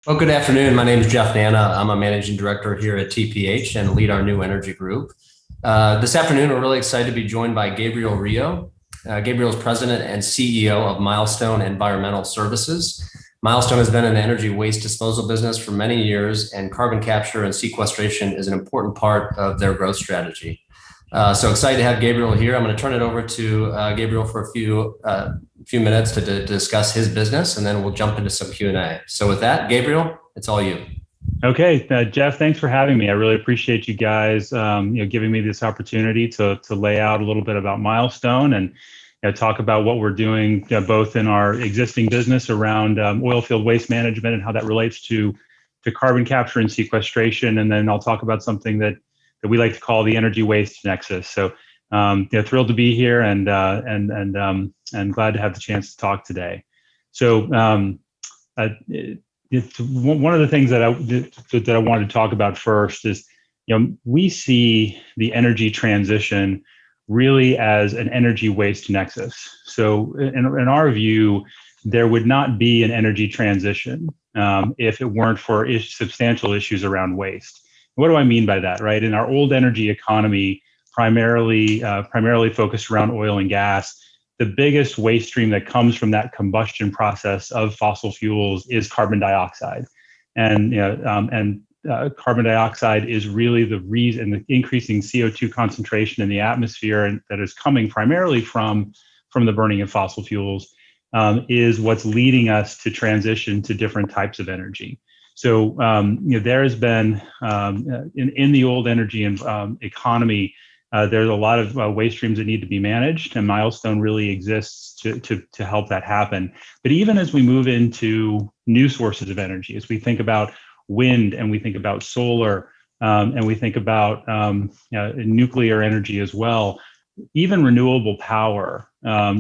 Well, good afternoon. My name is Jeff Nana. I'm a managing director here at TPH and lead our new energy group. This afternoon, we're really excited to be joined by Gabriel Rio. Gabriel is president and CEO of Milestone Environmental Services. Milestone has been in the energy waste disposal business for many years, and carbon capture and sequestration is an important part of their growth strategy. So excited to have Gabriel here. I'm going to turn it over to Gabriel for a few minutes to discuss his business, and then we'll jump into some Q&A. So with that, Gabriel, it's all you. Okay, Jeff, thanks for having me. I really appreciate you guys giving me this opportunity to lay out a little bit about Milestone and talk about what we're doing both in our existing business around oilfield waste management and how that relates to carbon capture and sequestration. And then I'll talk about something that we like to call the Energy-Waste Nexus. So thrilled to be here and glad to have the chance to talk today. So one of the things that I wanted to talk about first is, we see the energy transition really as an energy waste nexus. So in our view, there would not be an energy transition if it weren't for substantial issues around waste. What do I mean by that, right? In our old energy economy, primarily focused around oil and gas, the biggest waste stream that comes from that combustion process of fossil fuels is carbon dioxide. And carbon dioxide is really the reason, the increasing CO2 concentration in the atmosphere that is coming primarily from the burning of fossil fuels is what's leading us to transition to different types of energy. So there has been in the old energy economy, there's a lot of waste streams that need to be managed, and Milestone really exists to help that happen. But even as we move into new sources of energy, as we think about wind and we think about solar and we think about nuclear energy as well, even renewable power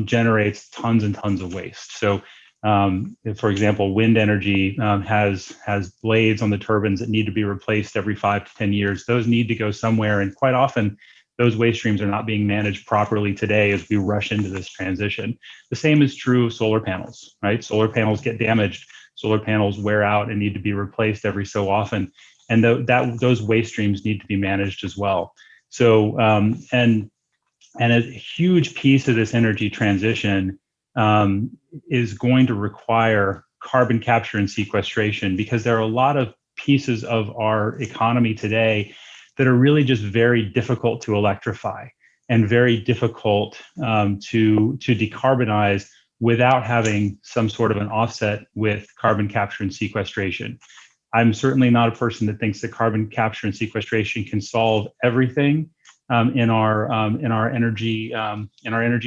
generates tons and tons of waste. So for example, wind energy has blades on the turbines that need to be replaced every 5 to 10 years. Those need to go somewhere, and quite often those waste streams are not being managed properly today as we rush into this transition. The same is true of solar panels, right? Solar panels get damaged, solar panels wear out and need to be replaced every so often, and those waste streams need to be managed as well. So and a huge piece of this energy transition is going to require carbon capture and sequestration, because there are a lot of pieces of our economy today that are really just very difficult to electrify and very difficult to decarbonize without having some sort of an offset with carbon capture and sequestration. I'm certainly not a person that thinks that carbon capture and sequestration can solve everything in our energy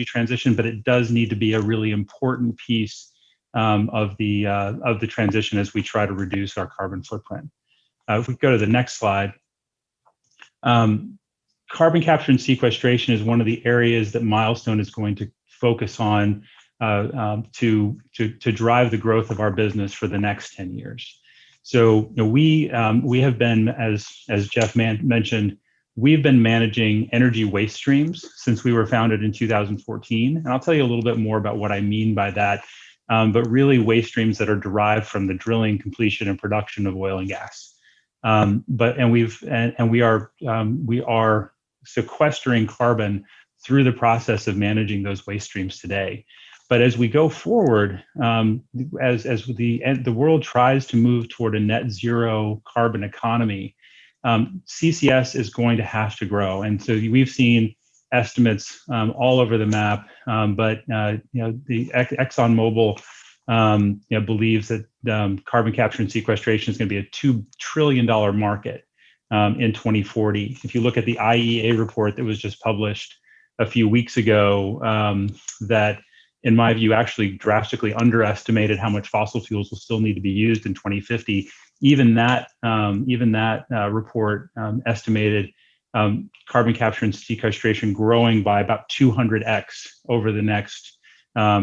transition, but it does need to be a really important piece of the transition as we try to reduce our carbon footprint. If we go to the next slide, carbon capture and sequestration is one of the areas that Milestone is going to focus on to drive the growth of our business for the next 10 years. So we have been, as Jeff mentioned, we've been managing energy waste streams since we were founded in 2014. And I'll tell you a little bit more about what I mean by that, but really waste streams that are derived from the drilling, completion, and production of oil and gas. We are sequestering carbon through the process of managing those waste streams today. But as we go forward, as the world tries to move toward a net zero carbon economy, CCS is going to have to grow. And so we've seen estimates all over the map, but the ExxonMobil believes that carbon capture and sequestration is going to be a $2 trillion market in 2040. If you look at the IEA report that was just published a few weeks ago, that in my view actually drastically underestimated how much fossil fuels will still need to be used in 2050. Even that report estimated carbon capture and sequestration growing by about 200x over the next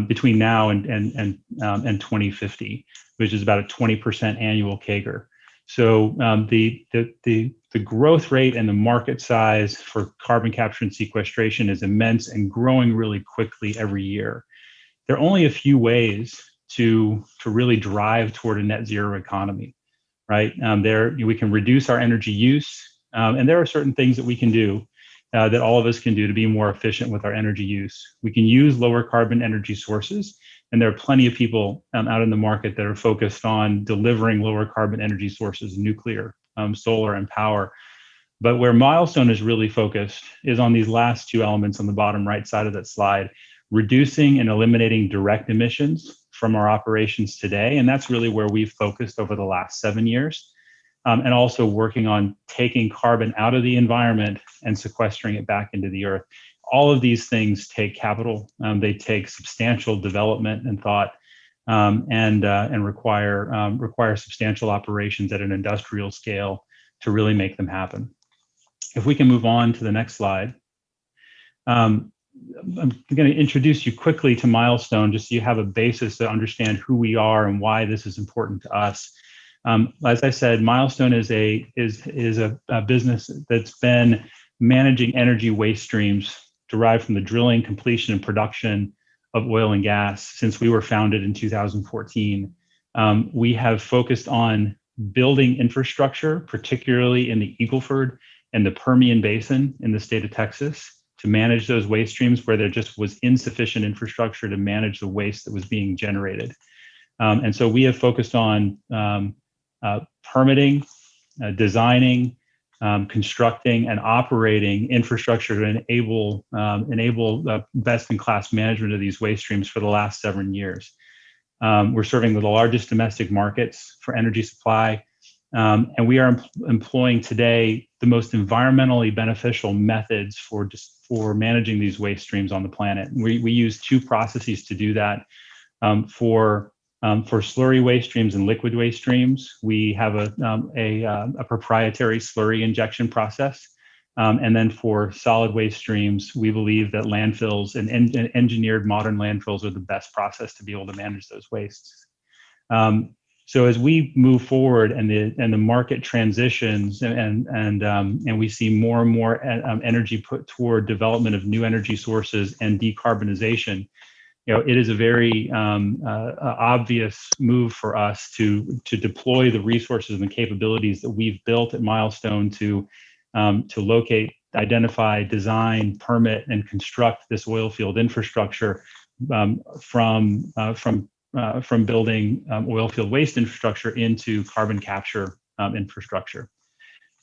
between now and 2050, which is about a 20% annual CAGR. So the growth rate and the market size for carbon capture and sequestration is immense and growing really quickly every year. There are only a few ways to really drive toward a net zero economy. right? There we can reduce our energy use, and there are certain things that we can do that all of us can do to be more efficient with our energy use. We can use lower carbon energy sources, and there are plenty of people out in the market that are focused on delivering lower carbon energy sources, nuclear, solar, and power. But where Milestone is really focused is on these last two elements on the bottom right side of that slide, reducing and eliminating direct emissions from our operations today. And that's really where we've focused over the last 7 years. And also working on taking carbon out of the environment and sequestering it back into the earth. All of these things take capital. They take substantial development and thought, and require substantial operations at an industrial scale to really make them happen. If we can move on to the next slide. I'm going to introduce you quickly to Milestone, just so you have a basis to understand who we are and why this is important to us. As I said, Milestone is a business that's been managing energy waste streams derived from the drilling, completion, and production of oil and gas since we were founded in 2014. We have focused on building infrastructure, particularly in the Eagle Ford and the Permian Basin in the state of Texas, to manage those waste streams where there just was insufficient infrastructure to manage the waste that was being generated. And so we have focused on permitting, designing, constructing, and operating infrastructure to enable best-in-class management of these waste streams for the last 7 years. We're serving the largest domestic markets for energy supply, and we are employing today the most environmentally beneficial methods for managing these waste streams on the planet. We use two processes to do that. For slurry waste streams and liquid waste streams, we have a proprietary slurry injection process. And then for solid waste streams, we believe that landfills and engineered modern landfills are the best process to be able to manage those wastes. So as we move forward and the market transitions and we see more and more energy put toward development of new energy sources and decarbonization, it is a very obvious move for us to deploy the resources and the capabilities that we've built at Milestone to locate, identify, design, permit, and construct this oil field infrastructure from building oil field waste infrastructure into carbon capture infrastructure.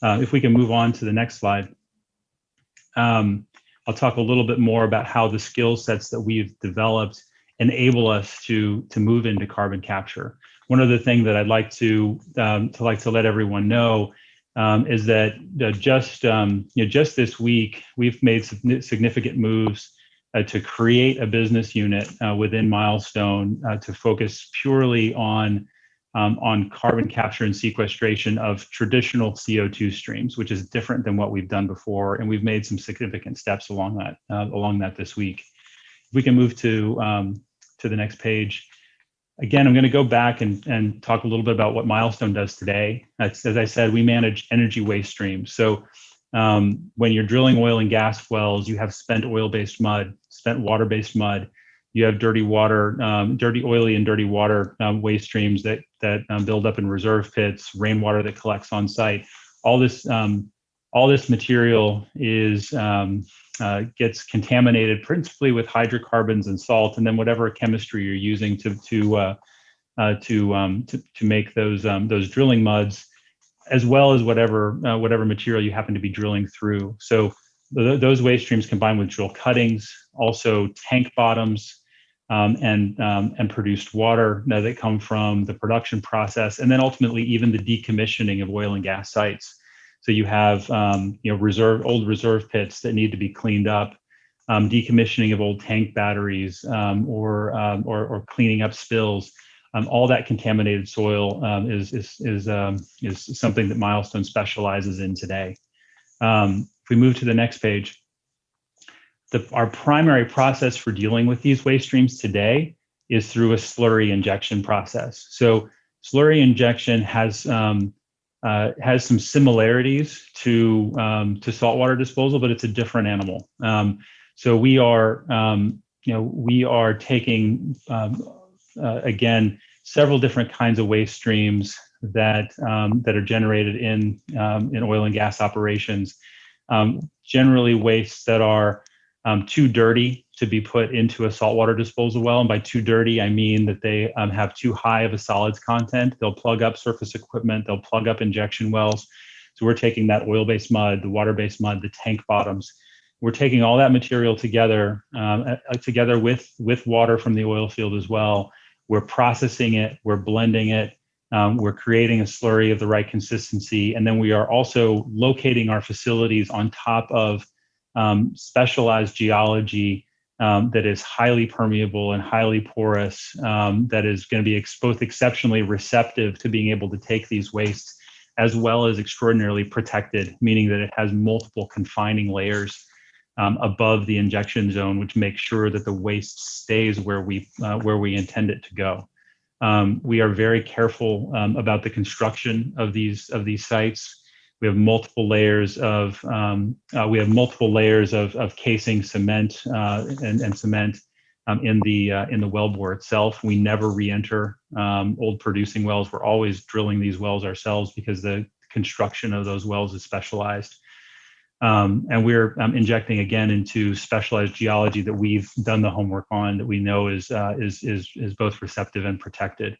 If we can move on to the next slide. I'll talk a little bit more about how the skill sets that we've developed enable us to move into carbon capture. One other thing that I'd like to let everyone know is that just this week we've made significant moves to create a business unit within Milestone to focus purely on carbon capture and sequestration of traditional CO2 streams, which is different than what we've done before, and we've made some significant steps along that this week. If we can move to the next page. Again, I'm going to go back and talk a little bit about what Milestone does today. As I said, we manage energy waste streams. So when you're drilling oil and gas wells, you have spent oil-based mud, spent water-based mud. You have dirty water, oily and dirty water waste streams that build up in reserve pits, rainwater that collects on site. All this material gets contaminated principally with hydrocarbons and salt, and then whatever chemistry you're using to make those drilling muds, as well as whatever material you happen to be drilling through. So those waste streams combined with drill cuttings, also tank bottoms, and produced water that come from the production process, and then ultimately even the decommissioning of oil and gas sites. So you have old reserve pits that need to be cleaned up, decommissioning of old tank batteries, or cleaning up spills. All that contaminated soil is something that Milestone specializes in today. If we move to the next page, our primary process for dealing with these waste streams today is through a slurry injection process. So slurry injection has some similarities to saltwater disposal, but it's a different animal. So we are taking again several different kinds of waste streams that are generated in oil and gas operations, generally wastes that are too dirty to be put into a saltwater disposal well. And by too dirty, I mean that they have too high of a solids content. They'll plug up surface equipment, they'll plug up injection wells. So we're taking that oil-based mud, the water-based mud, the tank bottoms. We're taking all that material together, together with water from the oil field as well. We're processing it, we're blending it, we're creating a slurry of the right consistency, and then we are also locating our facilities on top of specialized geology that is highly permeable and highly porous, that is going to be both exceptionally receptive to being able to take these wastes, as well as extraordinarily protected, meaning that it has multiple confining layers above the injection zone, which makes sure that the waste stays where we intend it to go. We are very careful about the construction of these sites. We have multiple layers of casing cement and cement in the wellbore itself. We never re-enter old producing wells. We're always drilling these wells ourselves because the construction of those wells is specialized. And we're injecting again into specialized geology that we've done the homework on, that we know is both receptive and protected.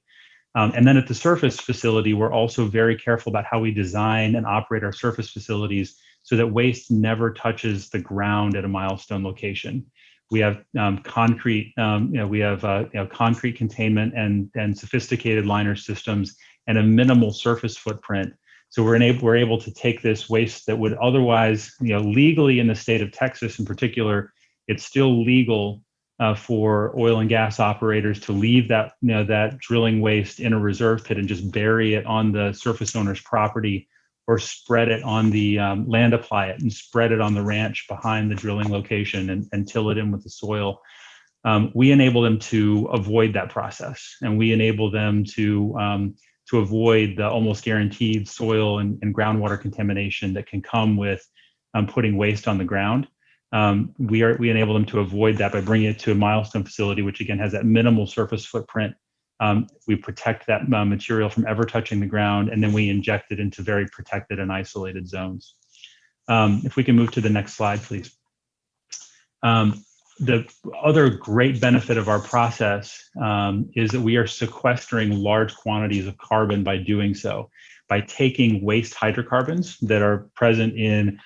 And then at the surface facility, we're also very careful about how we design and operate our surface facilities so that waste never touches the ground at a milestone location. We have concrete, concrete containment and sophisticated liner systems and a minimal surface footprint. So we're able to take this waste that would otherwise, legally in the state of Texas in particular, it's still legal for oil and gas operators to leave that, that drilling waste in a reserve pit and just bury it on the surface owner's property, or spread it on the land apply it and spread it on the ranch behind the drilling location and till it in with the soil. We enable them to avoid that process, and we enable them to avoid the almost guaranteed soil and groundwater contamination that can come with putting waste on the ground. We enable them to avoid that by bringing it to a milestone facility, which again has that minimal surface footprint. We protect that material from ever touching the ground, and then we inject it into very protected and isolated zones. If we can move to the next slide, please. The other great benefit of our process is that we are sequestering large quantities of carbon by doing so, by taking waste hydrocarbons that are present in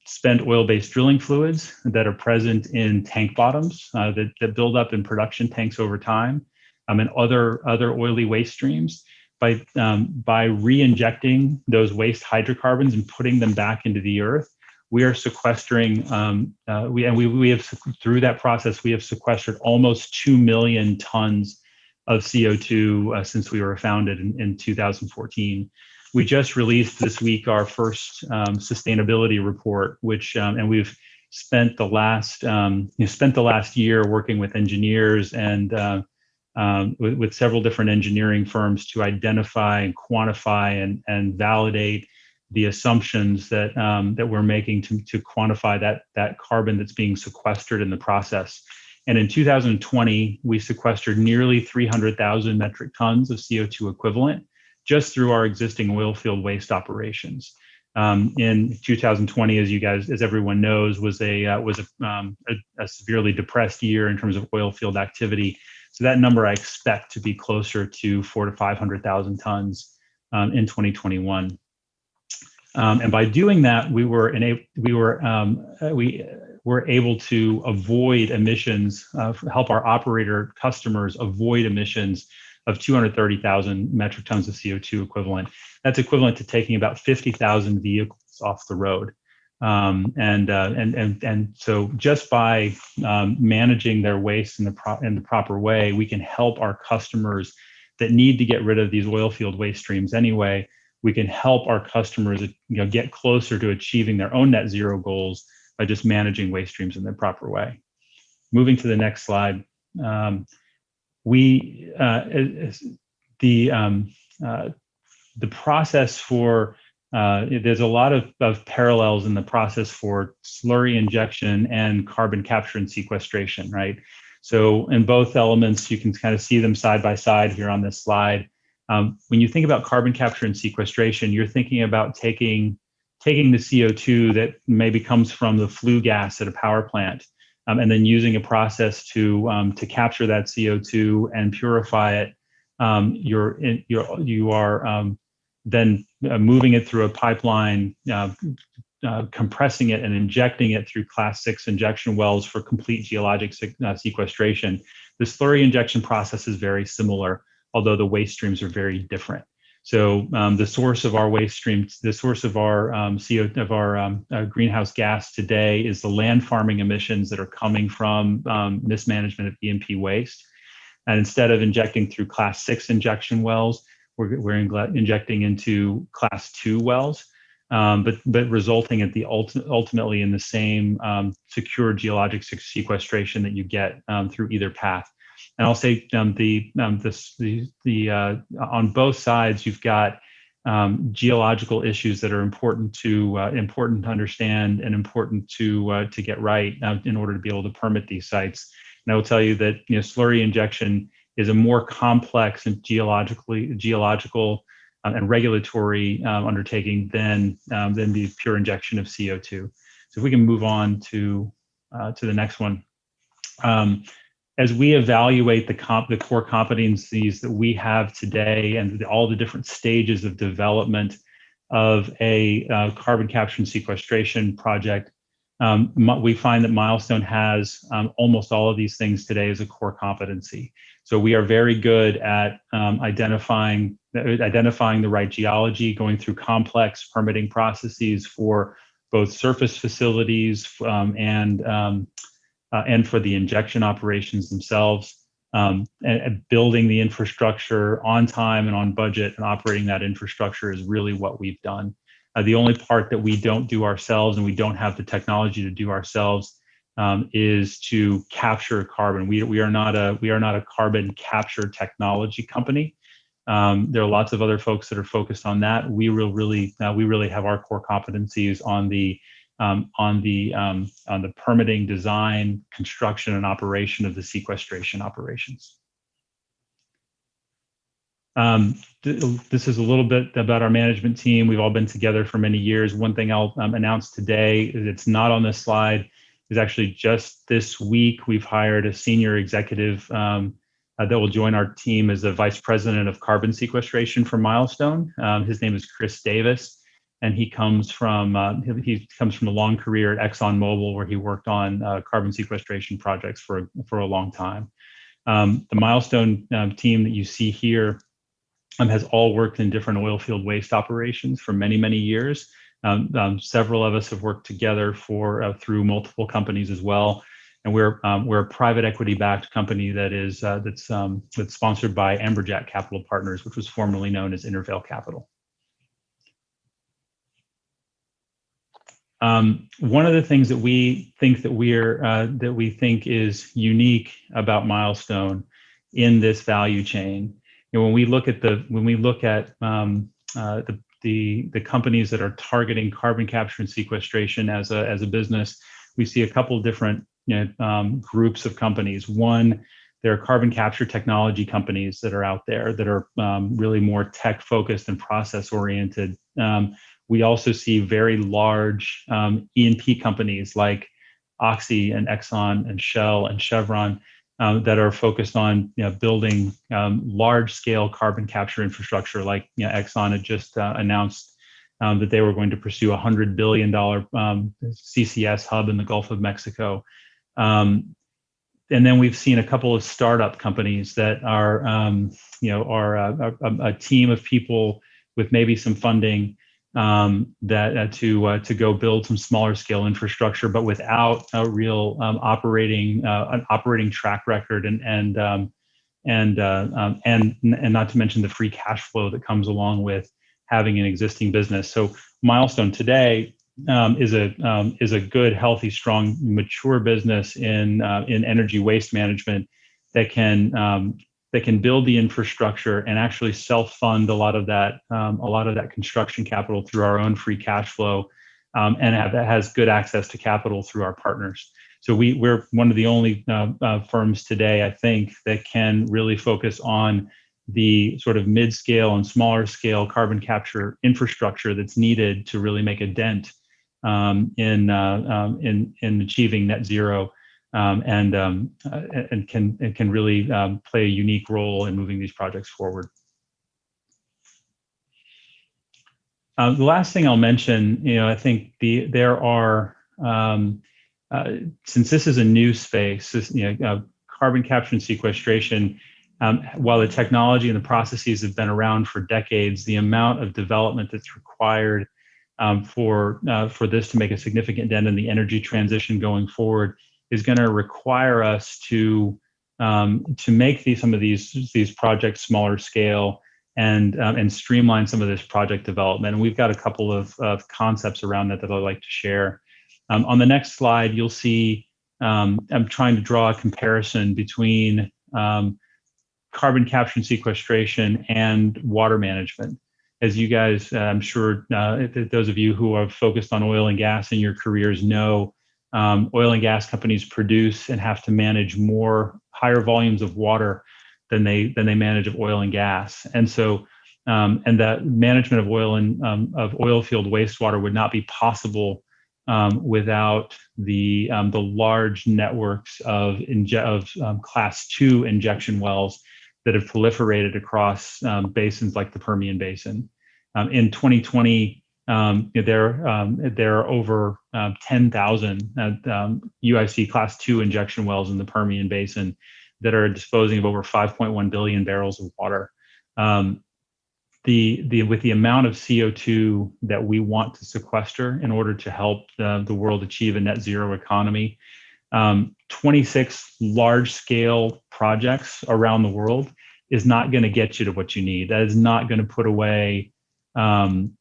spent oil-based drilling fluids, that are present in tank bottoms that build up in production tanks over time, and other oily waste streams. By re-injecting those waste hydrocarbons and putting them back into the earth, we are sequestering, we have, through that process, we have sequestered almost 2 million tons of CO2 since we were founded in 2014. We just released this week our first sustainability report, which, and we've spent the last year working with engineers and with several different engineering firms to identify and quantify and validate the assumptions that we're making to quantify that carbon that's being sequestered in the process. And in 2020, we sequestered nearly 300,000 metric tons of CO2 equivalent just through our existing oil field waste operations. In 2020, as everyone knows, was a severely depressed year in terms of oil field activity. So that number I expect to be closer to 400,000 to 500,000 tons in 2021. And by doing that, we were able to avoid emissions, help our operator customers avoid emissions of 230,000 metric tons of CO2 equivalent. That's equivalent to taking about 50,000 vehicles off the road. And so just by managing their waste in the proper way, we can help our customers that need to get rid of these oil field waste streams anyway. We can help our customers, get closer to achieving their own net zero goals by just managing waste streams in the proper way. Moving to the next slide, the process for there's a lot of parallels in the process for slurry injection and carbon capture and sequestration, right? So in both elements, you can kind of see them side by side here on this slide. When you think about carbon capture and sequestration, you're thinking about taking the CO2 that maybe comes from the flue gas at a power plant, and then using a process to capture that CO2 and purify it. You are then moving it through a pipeline, compressing it and injecting it through Class VI injection wells for complete geologic sequestration. The slurry injection process is very similar, although the waste streams are very different. So the source of our waste streams, the source of our greenhouse gas today is the land farming emissions that are coming from mismanagement of E&P waste. And instead of injecting through Class VI injection wells, we're injecting into Class II wells, but resulting at the ultimately in the same secure geologic sequestration that you get through either path. And I'll say on both sides, you've got geological issues that are important to understand and important to get right in order to be able to permit these sites. And I will tell you that slurry injection is a more complex and geological and regulatory undertaking than the pure injection of CO2. So if we can move on to the next one. As we evaluate the core competencies that we have today and all the different stages of development of a carbon capture and sequestration project, we find that Milestone has almost all of these things today as a core competency. So we are very good at identifying the right geology, going through complex permitting processes for both surface facilities and for the injection operations themselves, and building the infrastructure on time and on budget, and operating that infrastructure is really what we've done. The only part that we don't do ourselves, and we don't have the technology to do ourselves, is to capture carbon. We are not a carbon capture technology company. There are lots of other folks that are focused on that. We really have our core competencies on the permitting, design, construction, and operation of the sequestration operations. This is a little bit about our management team. We've all been together for many years. One thing I'll announce today, it's not on this slide, is actually just this week we've hired a senior executive that will join our team as the vice president of carbon sequestration for Milestone. His name is Chris Davis. And he comes from a long career at ExxonMobil, where he worked on carbon sequestration projects for a long time. The Milestone team that you see here has all worked in different oil field waste operations for many, many years. Several of us have worked together through multiple companies as well. And we're a private equity backed company that's sponsored by Amberjack Capital Partners, which was formerly known as Intervale Capital. One of the things that we think is unique about Milestone in this value chain, when we look at the companies that are targeting carbon capture and sequestration as a business, we see a couple of different groups of companies. One, there are carbon capture technology companies that are out there that are really more tech focused and process oriented. We also see very large E&P companies like Oxy and Exxon and Shell and Chevron that are focused on building large-scale carbon capture infrastructure. Like Exxon had just announced that they were going to pursue a $100 billion CCS hub in the Gulf of Mexico. And then we've seen a couple of startup companies that are a team of people with maybe some funding to go build some smaller scale infrastructure, but without a real operating track record and not to mention the free cash flow that comes along with having an existing business. So Milestone today is a good, healthy, strong, mature business in energy waste management that can build the infrastructure and actually self-fund a lot of that construction capital through our own free cash flow, and has good access to capital through our partners. So we're one of the only firms today, I think, that can really focus on the sort of mid-scale and smaller scale carbon capture infrastructure that's needed to really make a dent in achieving net zero, and can really play a unique role in moving these projects forward. The last thing I'll mention, I think there are, since this is a new space, carbon capture and sequestration, while the technology and the processes have been around for decades, the amount of development that's required for this to make a significant dent in the energy transition going forward is going to require us to make some of these projects smaller scale and streamline some of this project development. And we've got a couple of concepts around that I'd like to share. On the next slide, you'll see I'm trying to draw a comparison between carbon capture and sequestration and water management. As you guys, I'm sure those of you who are focused on oil and gas in your careers know, oil and gas companies produce and have to manage higher volumes of water than they manage of oil and gas. And so, and that management of oil and of oil field wastewater would not be possible without the large networks of Class II injection wells that have proliferated across basins like the Permian Basin. In 2020, there are over 10,000 UIC Class II injection wells in the Permian Basin that are disposing of over 5.1 billion barrels of water. With the amount of CO2 that we want to sequester in order to help the world achieve a net zero economy, 26 large-scale projects around the world is not going to get you to what you need. That is not going to put away enough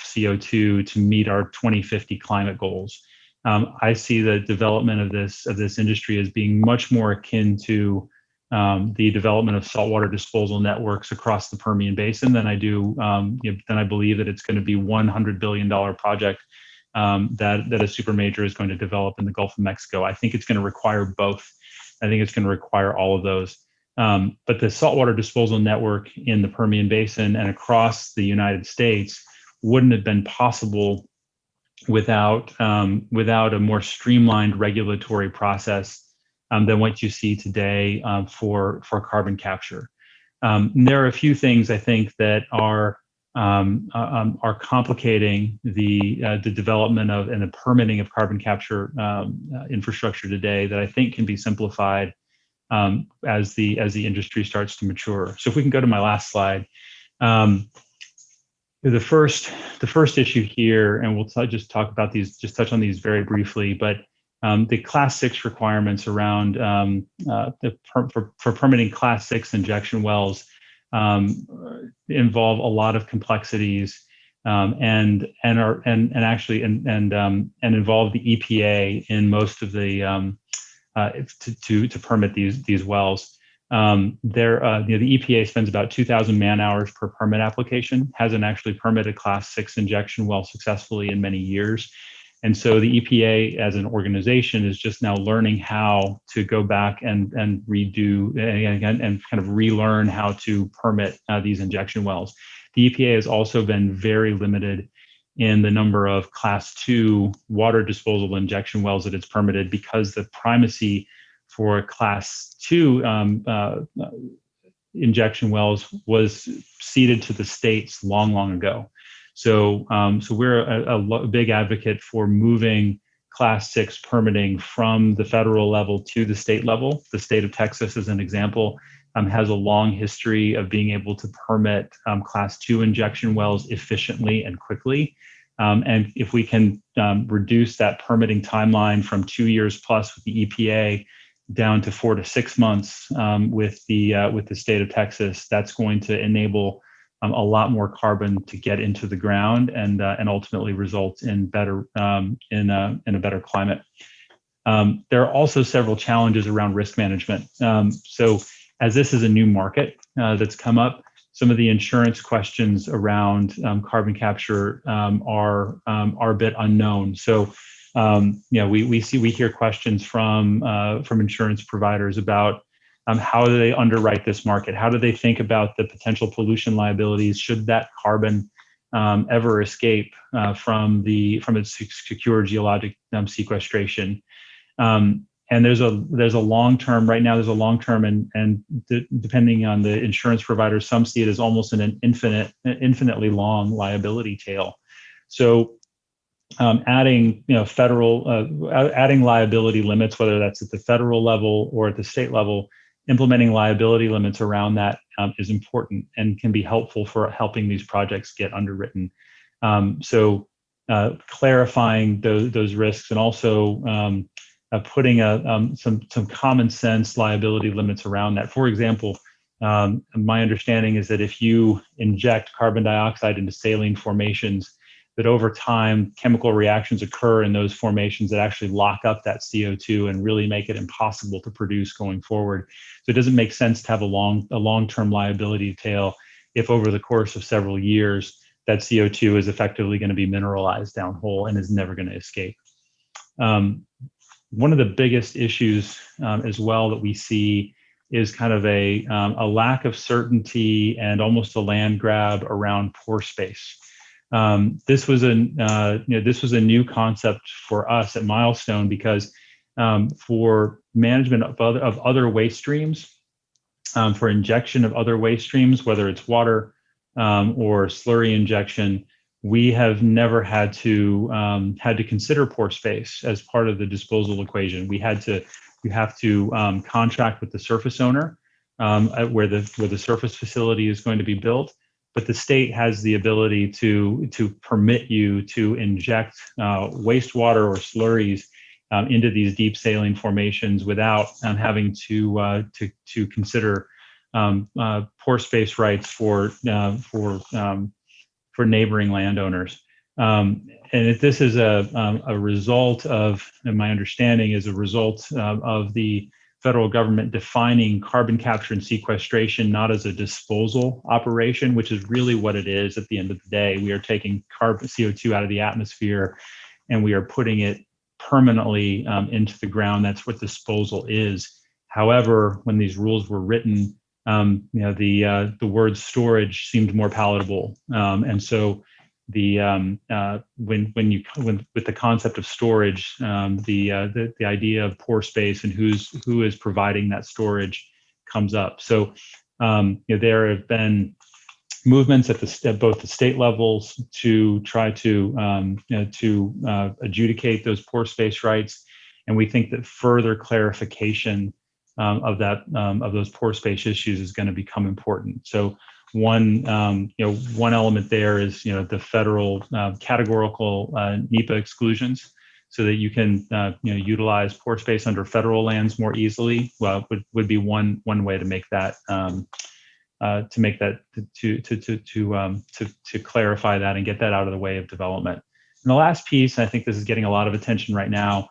CO2 to meet our 2050 climate goals. I see the development of this industry as being much more akin to the development of saltwater disposal networks across the Permian Basin than I do. Than I believe that it's going to be $100 billion project that a super major is going to develop in the Gulf of Mexico. I think it's going to require both. I think it's going to require all of those. But the saltwater disposal network in the Permian Basin and across the United States wouldn't have been possible without a more streamlined regulatory process than what you see today for carbon capture. There are a few things I think that are complicating the development of and the permitting of carbon capture infrastructure today that I think can be simplified as the industry starts to mature. So if we can go to my last slide. The first issue here, and we'll just talk about these, just touch on these very briefly, but the Class 6 requirements around for permitting Class 6 injection wells involve a lot of complexities and involve the EPA in most of the to permit these wells. The EPA spends about 2,000 man hours per permit application, hasn't actually permitted Class 6 injection well successfully in many years. And so the EPA as an organization is just now learning how to go back and redo and kind of relearn how to permit these injection wells. The EPA has also been very limited in the number of Class 2 water disposal injection wells that it's permitted because the primacy for Class 2 injection wells was ceded to the states long ago. So we're a big advocate for moving Class 6 permitting from the federal level to the state level. The state of Texas, as an example, has a long history of being able to permit Class 2 injection wells efficiently and quickly. And if we can reduce that permitting timeline from 2 years plus with the EPA down to 4 to 6 months with the state of Texas, that's going to enable a lot more carbon to get into the ground and ultimately result in better in a better climate. There are also several challenges around risk management. So as this is a new market that's come up, some of the insurance questions around carbon capture are a bit unknown. So we hear questions from insurance providers about How do they underwrite this market? How do they think about the potential pollution liabilities should that carbon ever escape from its secure geologic sequestration? And there's a long term right now. There's a long term, and depending on the insurance provider, some see it as almost an infinitely long liability tail. So adding adding liability limits, whether that's at the federal level or at the state level, implementing liability limits around that is important and can be helpful for helping these projects get underwritten. So clarifying those risks, and also putting some common sense liability limits around that. For example, my understanding is that if you inject carbon dioxide into saline formations, that over time chemical reactions occur in those formations that actually lock up that CO2 and really make it impossible to produce going forward. So it doesn't make sense to have a long-term liability tail if over the course of several years that CO2 is effectively going to be mineralized downhole and is never going to escape. One of the biggest issues as well that we see is kind of a lack of certainty and almost a land grab around pore space. This was a new concept for us at Milestone, because for management of other waste streams, for injection of other waste streams, whether it's water or slurry injection, we have never had to consider pore space as part of the disposal equation. You have to contract with the surface owner where the surface facility is going to be built, but the state has the ability to permit you to inject wastewater or slurries into these deep saline formations without having to consider pore space rights for neighboring landowners. And if this is a result of, and my understanding is a result of the federal government defining carbon capture and sequestration not as a disposal operation, which is really what it is at the end of the day. We are taking CO2 out of the atmosphere and we are putting it permanently into the ground. That's what disposal is. However, when these rules were written, the word storage seemed more palatable, and so when with the concept of storage, the idea of pore space and who is providing that storage comes up. So there have been movements at both the state levels to try to adjudicate those pore space rights, and we think that further clarification of those pore space issues is going to become important. So one element there is the federal categorical NEPA exclusions, so that you can utilize pore space under federal lands more easily. Well, would be one way to make that to clarify that and get that out of the way of development. And the last piece, and I think this is getting a lot of attention right now,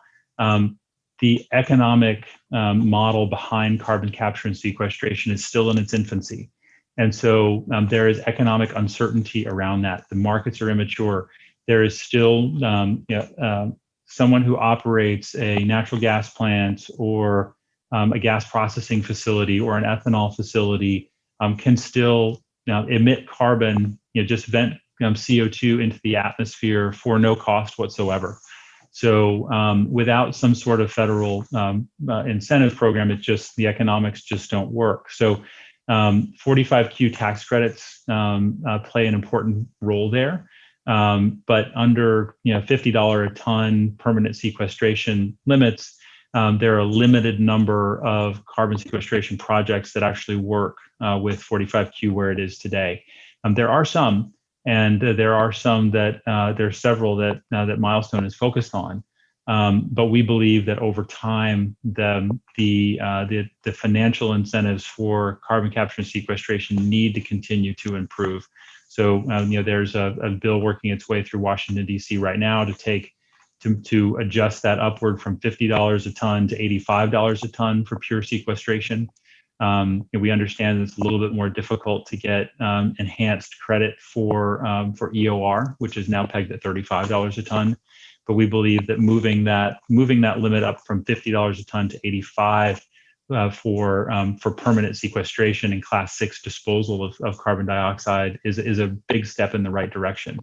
the economic model behind carbon capture and sequestration is still in its infancy. And so there is economic uncertainty around that. The markets are immature. There is still someone who operates a natural gas plant or a gas processing facility or an ethanol facility can still emit carbon, just vent CO2 into the atmosphere for no cost whatsoever. So without some sort of federal incentive program, the economics just don't work. So 45Q tax credits play an important role there. But under $50 a ton permanent sequestration limits, there are a limited number of carbon sequestration projects that actually work with 45Q where it is today. There are some. And there are some there are several that Milestone is focused on, but we believe that over time the financial incentives for carbon capture and sequestration need to continue to improve. So there's a bill working its way through Washington D.C. right now to adjust that upward from $50 a ton to $85 a ton for pure sequestration. We understand it's a little bit more difficult to get enhanced credit for EOR, which is now pegged at $35 a ton. But we believe that moving that limit up from $50 a ton to $85 for permanent sequestration and Class VI disposal of carbon dioxide is a big step in the right direction.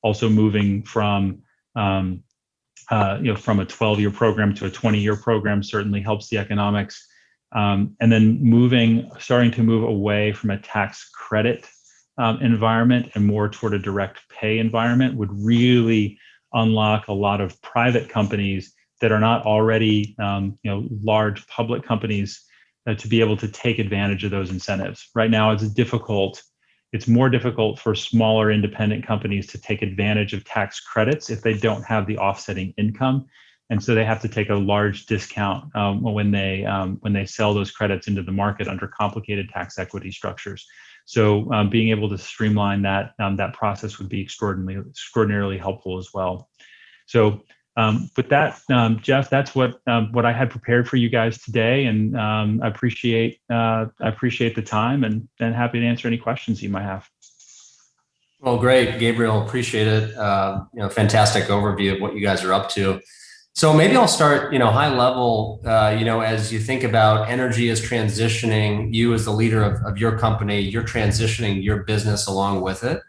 Also moving from from a 12-year program to a 20-year program certainly helps the economics. And then starting to move away from a tax credit environment and more toward a direct pay environment would really unlock a lot of private companies that are not already large public companies to be able to take advantage of those incentives. Right now, it's more difficult for smaller independent companies to take advantage of tax credits if they don't have the offsetting income. And so they have to take a large discount when they sell those credits into the market under complicated tax equity structures. So being able to streamline that process would be extraordinarily helpful as well. So with that, Jeff, that's what I had prepared for you guys today, and I appreciate the time and happy to answer any questions you might have. Well, great, Gabriel. Appreciate it. Fantastic overview of what you guys are up to. So maybe I'll start, high level. As you think about energy is transitioning, you as the leader of your company, you're transitioning your business along with it.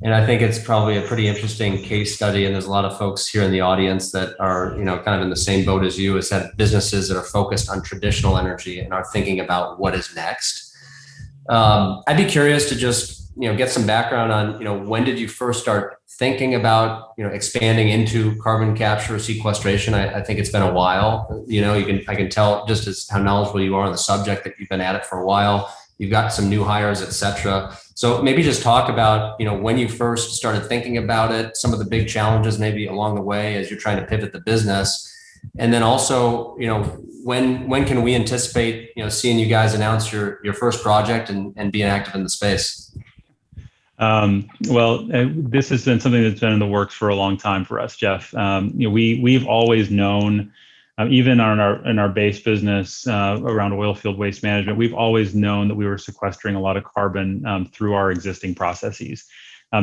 And I think it's probably a pretty interesting case study. And there's a lot of folks here in the audience that are, kind of in the same boat as you, as have businesses that are focused on traditional energy and are thinking about what is next. I'd be curious to just, get some background on, when did you first start thinking about, expanding into carbon capture, sequestration? I think it's been a while. I can tell just as how knowledgeable you are on the subject that you've been at it for a while. You've got some new hires, et cetera. So maybe just talk about, when you first started thinking about it, some of the big challenges maybe along the way as you're trying to pivot the business. And then also, when can we anticipate, seeing you guys announce your first project and being active in the space? This has been something that's been in the works for a long time for us, Jeff. We've always known, even in our base business around oilfield waste management, we've always known that we were sequestering a lot of carbon through our existing processes.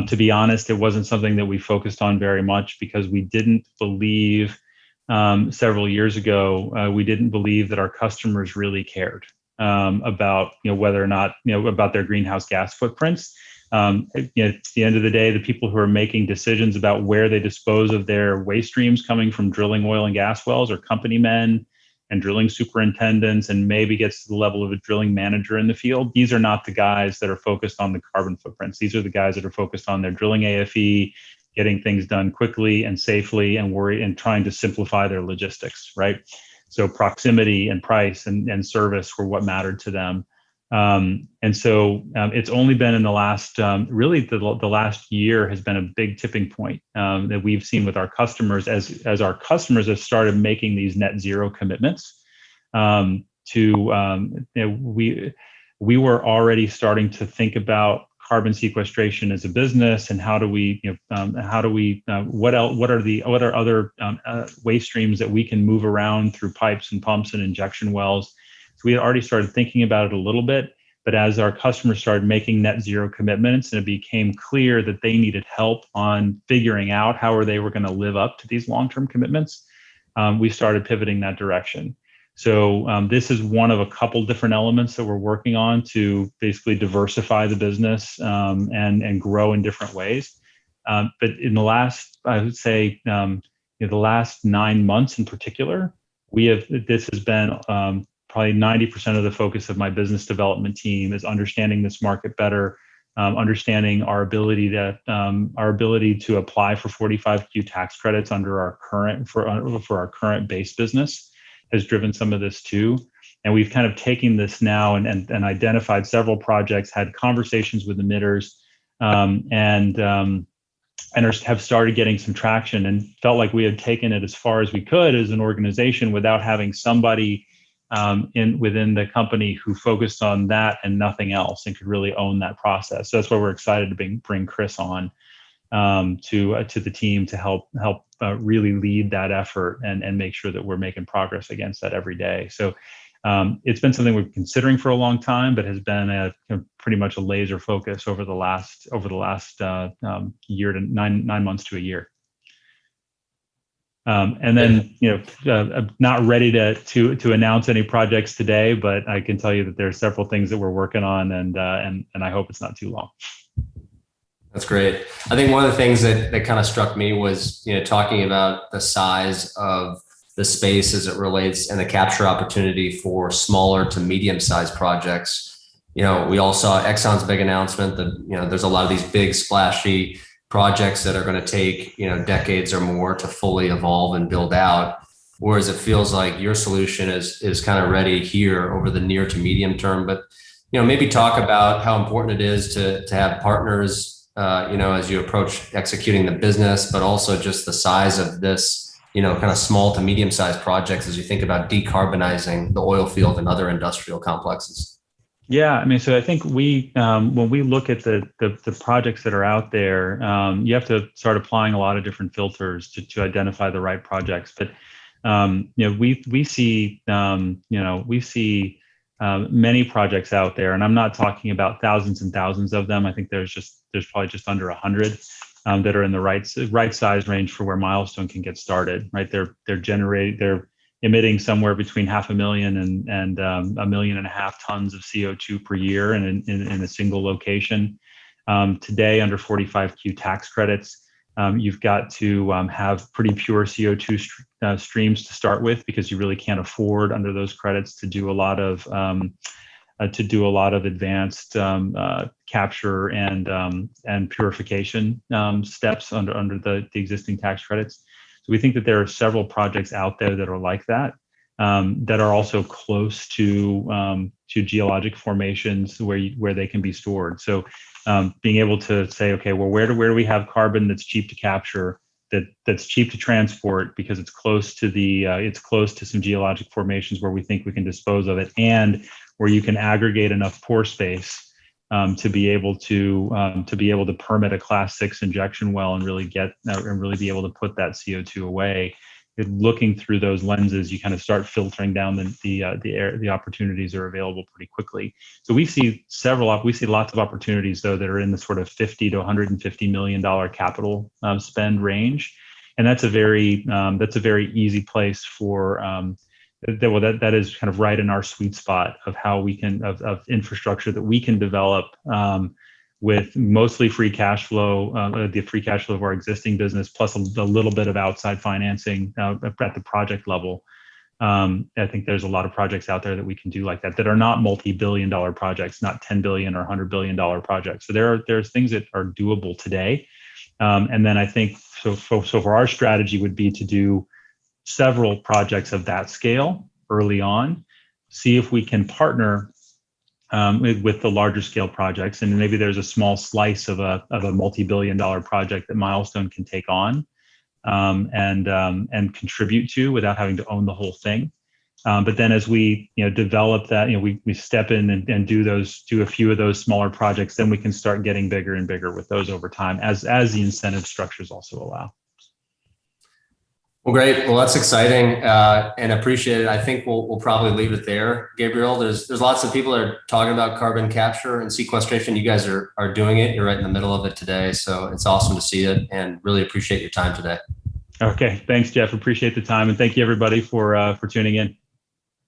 To be honest, it wasn't something that we focused on very much because we didn't believe several years ago, we didn't believe that our customers really cared about whether or not about their greenhouse gas footprints. At the end of the day, the people who are making decisions about where they dispose of their waste streams coming from drilling oil and gas wells are company men and drilling superintendents, and maybe gets to the level of a drilling manager in the field. These are not the guys that are focused on the carbon footprints. These are the guys that are focused on their drilling AFE, getting things done quickly and safely, and trying to simplify their logistics, right? So proximity and price and service were what mattered to them. And so it's only been in the last, really the last year has been a big tipping point that we've seen with our customers as our customers have started making these net zero commitments. We were already starting to think about carbon sequestration as a business, and what are other waste streams that we can move around through pipes and pumps and injection wells. So we had already started thinking about it a little bit, but as our customers started making net zero commitments and it became clear that they needed help on figuring out how they were going to live up to these long-term commitments, we started pivoting that direction. So this is one of a couple different elements that we're working on to basically diversify the business and grow in different ways. But in the last, I would say, the last 9 months in particular, this has been probably 90% of the focus of my business development team is understanding this market better, understanding our ability to apply for 45Q tax credits under our current for our current base business has driven some of this too. And we've kind of taken this now and identified several projects, had conversations with emitters, and have started getting some traction, and felt like we had taken it as far as we could as an organization without having somebody within the company who focused on that and nothing else and could really own that process. So that's why we're excited to bring Chris on to the team to help really lead that effort and make sure that we're making progress against that every day. So it's been something we've been considering for a long time, but has been pretty much a laser focus over the last year to 9 months to a year. And then, I'm not ready to announce any projects today, but I can tell you that there are several things that we're working on, and I hope it's not too long. That's great. I think one of the things that kind of struck me was, talking about the size of the space as it relates and the capture opportunity for smaller to medium-sized projects. We all saw Exxon's big announcement that, there's a lot of these big splashy projects that are going to take, decades or more to fully evolve and build out. Whereas it feels like your solution is kind of ready here over the near to medium term. But, maybe talk about how important it is to have partners, as you approach executing the business, but also just the size of this, kind of small to medium sized projects as you think about decarbonizing the oil field and other industrial complexes. Yeah, so I think when we look at the projects that are out there, you have to start applying a lot of different filters to identify the right projects. But we see many projects out there, and I'm not talking about thousands and thousands of them. I think there's probably just under 100 that are in the right size range for where Milestone can get started. Right, they're emitting somewhere between 500,000 and 1.5 million tons of CO2 per year in a single location. Today, under 45Q tax credits, you've got to have pretty pure CO2 streams to start with, because you really can't afford under those credits to do a lot of advanced capture and purification steps under the existing tax credits. So we think that there are several projects out there that are like that, that are also close to geologic formations where they can be stored. So being able to say, okay, well, where do we have carbon that's cheap to capture, that's cheap to transport because it's close to some geologic formations where we think we can dispose of it, and where you can aggregate enough pore space to be able to permit a Class VI injection well and really be able to put that CO2 away. Looking through those lenses, you kind of start filtering down the opportunities that are available pretty quickly. So we see lots of opportunities though that are in the sort of $50 to $150 million capital spend range, and that's a very easy place for. That is kind of right in our sweet spot of how we can of infrastructure that we can develop with mostly free cash flow, the free cash flow of our existing business, plus a little bit of outside financing at the project level. I think there's a lot of projects out there that we can do like that are not multi-billion-dollar projects, not $10 billion or $100 billion projects. So there's things that are doable today, and then I think so for our strategy would be to do several projects of that scale early on, see if we can partner with the larger scale projects, and maybe there's a small slice of a multi-billion-dollar project that Milestone can take on and contribute to without having to own the whole thing. But then as we develop that, we step in and do a few of those smaller projects, then we can start getting bigger and bigger with those over time as the incentive structures also allow. Well, great. Well, that's exciting and appreciate it. I think we'll probably leave it there, Gabriel. There's lots of people that are talking about carbon capture and sequestration. You guys are doing it. You're right in the middle of it today. So it's awesome to see it, and really appreciate your time today. Okay. Thanks, Jeff. Appreciate the time. And thank you everybody for tuning in.